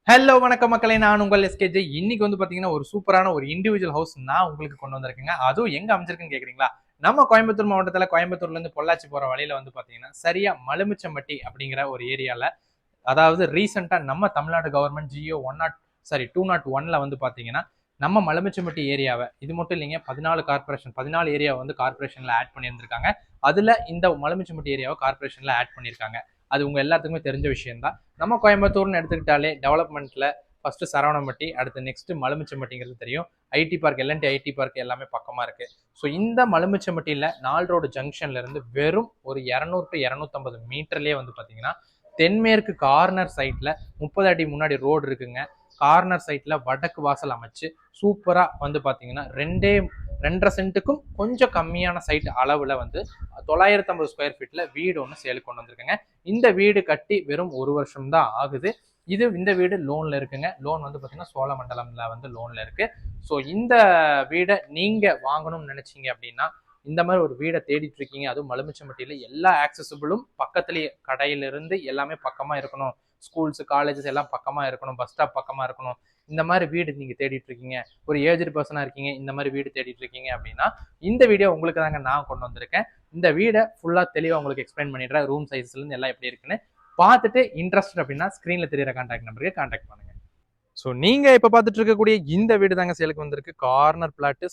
Hello வணக்கம் மக்களே, நான் உங்கள் எஸ்கேஜே. இன்னைக்கு வந்து பாத்தீங்கன்னா ஒரு சூப்பரான ஒரு இண்டிவிஜுவல் ஹவுஸ் நான் உங்களுக்கு கொண்டு வந்திருக்கேங்க. அதுவும் எங்க அமைஞ்சிருக்குன்னு கேக்குறீங்களா? நம்ம கோயம்புத்தூர் மாவட்டத்துல கோயம்புத்தூர்ல இருந்து பொள்ளாச்சி போற வழியில வந்து பாத்தீங்கன்னா சரியா மலுமிச்சம்பட்டி அப்படிங்கிற ஒரு ஏரியால, அதாவது ரீசெண்டா நம்ம தமிழ்நாடு கவர்மெண்ட் ஜியோ 201ல வந்து பாத்தீங்கன்னா நம்ம மலுமிச்சம்பட்டி ஏரியாவை, இது மட்டும் இல்லைங்க, 14 ஏரியா வந்து கார்பரேஷன்ல ஆட் பண்ணியிருந்திருக்காங்க. அதுல இந்த மலுமிச்சம்பட்டி ஏரியாவை கார்பரேஷன்ல ஆட் பண்ணியிருக்காங்க. அது உங்க எல்லாத்துக்குமே தெரிஞ்ச விஷயம் தான். நம்ம கோயம்புத்தூர்னு எடுத்துக்கிட்டாலே டெவலப்மெண்ட்ல ஃபர்ஸ்ட் சரவணம்பட்டி, அடுத்து நெக்ஸ்ட் மலுமிச்சம்பட்டிங்கிறது தெரியும். IT park, L N T IT park எல்லாமே பக்கமா இருக்கு. ஸோ இந்த மலுமிச்சம்பட்டியில 4 ரோடு ஜங்ஷன்ல இருந்து வெறும் ஒரு 200 டு 250 மீட்டர்லயே வந்து பாத்தீங்கன்னா தென்மேற்கு கார்னர் சைட்ல 30 அடி முன்னாடி ரோடு இருக்குங்க. கார்னர் சைட்ல வடக்கு வாசல் அமைச்சு சூப்பரா வந்து பாத்தீங்கன்னா 2.5 சென்ட்டுக்கும் கொஞ்சம் கம்மியான சைட் அளவுல வந்து 950 ஸ்கொயர் ஃபீட்ல வீடு ஒன்று சேலுக்கு கொண்டு வந்திருக்குங்க. இந்த வீடு கட்டி வெறும் 1 வருஷம் தான் ஆகுது. இந்த வீடு லோன்ல இருக்குங்க. லோன் வந்து பாத்தீங்கன்னா சோழமண்டலம்ல வந்து லோன்ல இருக்கு. ஸோ இந்த வீடை நீங்க வாங்கணும்னு நினைச்சீங்க அப்படின்னா, இந்த மாதிரி ஒரு வீடை தேடிட்டு இருக்கீங்க, அதுவும் மலுமிச்சம்பட்டியில எல்லா ஆக்சசபிளும் பக்கத்துலயே, கடையிலிருந்து எல்லாமே பக்கமா இருக்கணும், ஸ்கூல்ஸ் காலேஜஸ் எல்லாம் பக்கமா இருக்கணும், பஸ் ஸ்டாப் பக்கமா இருக்கணும், இந்த மாதிரி வீடு நீங்க தேடிட்டு இருக்கீங்க, ஒரு ஏஜ்டு பர்சனா இருக்கீங்க, இந்த மாதிரி வீடு தேடிட்டு இருக்கீங்க அப்படின்னா இந்த வீடியோ உங்களுக்கு தாங்க நான் கொண்டு வந்திருக்கேன். இந்த வீடை ஃபுல்லா தெளிவா உங்களுக்கு எக்ஸ்பிளைன் பண்ணிடுறேன். ரூம் சைஸ்ல இருந்து எல்லாம் எப்படி இருக்குன்னு பார்த்துட்டு இன்ட்ரெஸ்ட் அப்படின்னா ஸ்கிரீன்ல தெரியற கான்டாக்ட் நம்பருக்கு கான்டாக்ட் பண்ணுங்க. ஸோ நீங்க இப்ப பார்த்துட்டு இருக்கக்கூடிய இந்த வீடு தாங்க சேலுக்கு வந்திருக்கு. Corner plot,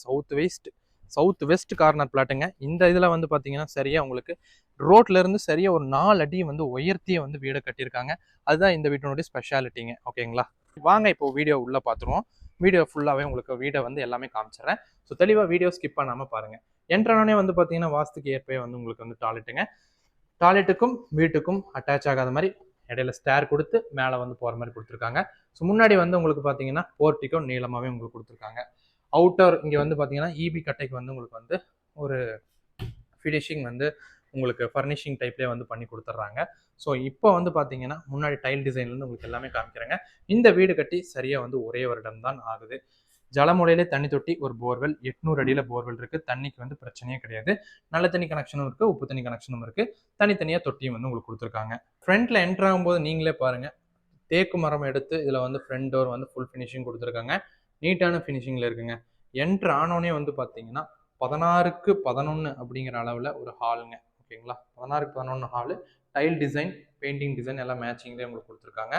south west corner பிளாட்டுங்க. இந்த இதுல வந்து பாத்தீங்கன்னா சரியா உங்களுக்கு ரோட்ல இருந்து சரியா ஒரு 4 அடி வந்து உயர்த்திய வந்து வீடை கட்டியிருக்காங்க. அதுதான் இந்த வீட்டினுடைய ஸ்பெஷாலிட்டிங்க. ஓகேங்களா? வாங்க இப்போ வீடியோ உள்ள பாத்துருவோம். வீடியோ ஃபுல்லாவே உங்களுக்கு வீடை வந்து எல்லாமே காமிச்சிடறேன். ஸோ தெளிவா வீடியோ ஸ்கிப் பண்ணாம பாருங்க. என்ட்ரானே வந்து பாத்தீங்கன்னா வாஸ்துக்கு ஏற்பவே வந்து உங்களுக்கு வந்து டாய்லெட்டுங்க. டாய்லெட்டுக்கும் வீட்டுக்கும் அட்டாச் ஆகாத மாதிரி இடையில ஸ்டேர் கொடுத்து மேலே வந்து போகிற மாதிரி கொடுத்துருக்காங்க. ஸோ முன்னாடி வந்து உங்களுக்கு பார்த்தீங்கன்னா போர்ட்டிக்கோ நீளமாகவே உங்களுக்கு கொடுத்துருக்காங்க. அவுட்டர் இங்கே வந்து பார்த்தீங்கன்னா இபி கட்டைக்கு வந்து உங்களுக்கு வந்து ஒரு ஃபினிஷிங் வந்து உங்களுக்கு ஃபர்னிஷிங் டைப்லேயே வந்து பண்ணி கொடுத்துட்றாங்க. ஸோ இப்போ வந்து பார்த்தீங்கன்னா முன்னாடி டைல் டிசைன்லேருந்து உங்களுக்கு எல்லாமே காமிக்கிறேங்க. இந்த வீடு கட்டி சரியாக வந்து ஒரே வருடம் தான் ஆகுது. ஜலமுறையிலே தண்ணி தொட்டி, ஒரு போர்வெல், 800 அடியில் போர்வெல் இருக்கு. தண்ணிக்கு வந்து பிரச்சனையே கிடையாது. நல்ல தண்ணி கனெக்ஷனும் இருக்கு, உப்பு தண்ணி கனெக்ஷனும் இருக்கு. தனித்தனியாக தொட்டியும் வந்து உங்களுக்கு கொடுத்துருக்காங்க. ஃப்ரண்ட்ல என்ட்ரு ஆகும்போது நீங்களே பாருங்க, தேக்கு மரம் எடுத்து இதில் வந்து ஃப்ரண்ட் டோர் வந்து ஃபுல் ஃபினிஷிங் கொடுத்துருக்காங்க. நீட்டான ஃபினிஷிங்கில் இருக்குங்க. என்ட்ரு ஆனோடனே வந்து பார்த்தீங்கன்னா 16க்கு 11 அப்படிங்கிற அளவில் ஒரு ஹாலுங்க. ஓகேங்களா? 16க்கு 11 hall, tile design, painting design எல்லாம் மேட்சிங்லேயே உங்களுக்கு கொடுத்துருக்காங்க.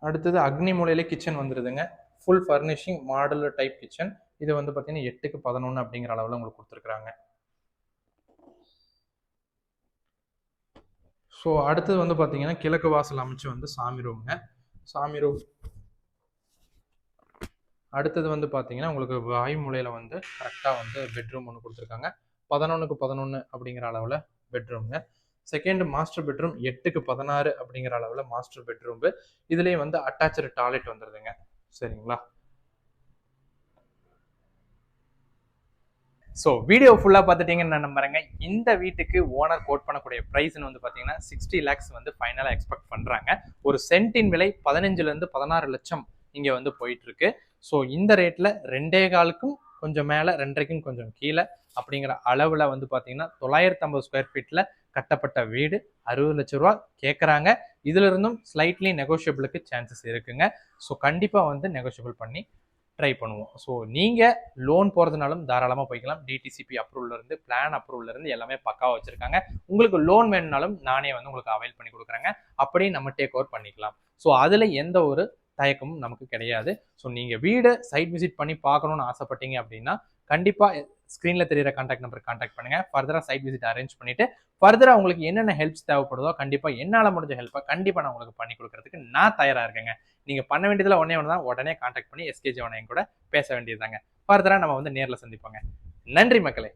அடுத்தது அக்னி மூலையிலே கிச்சன் வந்துடுதுங்க. Full furnishing modular type kitchen. இது வந்து பார்த்தீங்கன்னா 8க்கு 11 அப்படிங்கிற அளவில் உங்களுக்கு கொடுத்துருக்காங்க. ஸோ அடுத்தது வந்து பார்த்தீங்கன்னா கிழக்கு வாசல் அமைச்சு வந்து சாமி ரூமுங்க. சாமி ரூம். அடுத்தது வந்து பார்த்தீங்கன்னா உங்களுக்கு வாயு மூலையில் வந்து கரெக்டாக வந்து பெட்ரூம் ஒன்று கொடுத்துருக்காங்க. 11க்கு 11 அப்படிங்கிற அளவில் பெட்ரூம்ங்க. செகண்ட் மாஸ்டர் பெட்ரூம் 8க்கு 16 அப்படிங்கிற அளவில் மாஸ்டர் பெட்ரூம். இதுலேயே வந்து அட்டாச்சு டாய்லெட் வந்துடுதுங்க. சரிங்களா? ஸோ வீடியோ ஃபுல்லாக பார்த்துட்டீங்கன்னு நான் நம்புறேங்க. இந்த வீட்டுக்கு ஓனர் கோட் பண்ணக்கூடிய ப்ரைஸ்னு வந்து பார்த்தீங்கன்னா 60 lakhs வந்து ஃபைனலாக எக்ஸ்பெக்ட் பண்ணுறாங்க. ஒரு சென்ட்டின் விலை 15லேருந்து 16 லட்சம் இங்கே வந்து போயிட்டு இருக்கு. ஸோ இந்த ரேட்டில் 2.25க்கும் கொஞ்சம் மேலே, 2.5க்கும் கொஞ்சம் கீழே அப்படிங்கிற அளவில் வந்து பார்த்தீங்கன்னா 950 ஸ்கொயர் ஃபீட்டில் கட்டப்பட்ட வீடு 60 லட்ச ரூபா கேட்குறாங்க. இதுல இருந்தும் ஸ்லைட்லி நெகோஷியபிளுக்கு சான்சஸ் இருக்குங்க. ஸோ கண்டிப்பாக வந்து நெகோஷியபிள் பண்ணி ட்ரை பண்ணுவோம். ஸோ நீங்கள் லோன் போகிறதுனாலும் தாராளமாக போய்க்கலாம். டிடிசிபி அப்ரூவல் இருந்து, பிளான் அப்ரூவல் இருந்து எல்லாமே பக்காவாக வச்சிருக்காங்க. உங்களுக்கு லோன் வேணும்னாலும் நானே வந்து உங்களுக்கு அவைல் பண்ணி கொடுக்குறேங்க. அப்படியே நம்ம டேக் ஓவர் பண்ணிக்கலாம். ஸோ அதில் எந்த ஒரு தயக்கமும் நமக்கு கிடையாது. ஸோ நீங்கள் வீடை சைட் விசிட் பண்ணி பார்க்கணுன்னு ஆசைப்பட்டீங்க அப்படின்னா கண்டிப்பாக ஸ்க்ரீனில் தெரியிற கான்டாக்ட் நம்பருக்கு கான்டாக்ட் பண்ணுங்க. ஃபர்தராக சைட் விசிட் அரேஞ்ச் பண்ணிட்டு ஃபர்தராக உங்களுக்கு என்னென்ன ஹெல்ப்ஸ் தேவைப்படுதோ கண்டிப்பாக என்னால் முடிஞ்ச ஹெல்ப்பை கண்டிப்பாக நான் உங்களுக்கு பண்ணி கொடுக்கறதுக்கு நான் தயாராக இருக்கேங்க. நீங்க பண்ண வேண்டியதுல ஒன்னே ஒன்று தான், உடனே கான்டாக்ட் பண்ணி எஸ்கேஜி கூட பேச வேண்டியதுதாங்க. ஃபர்தரா நம்ம வந்து நேரில் சந்திப்போங்க. நன்றி மக்களே.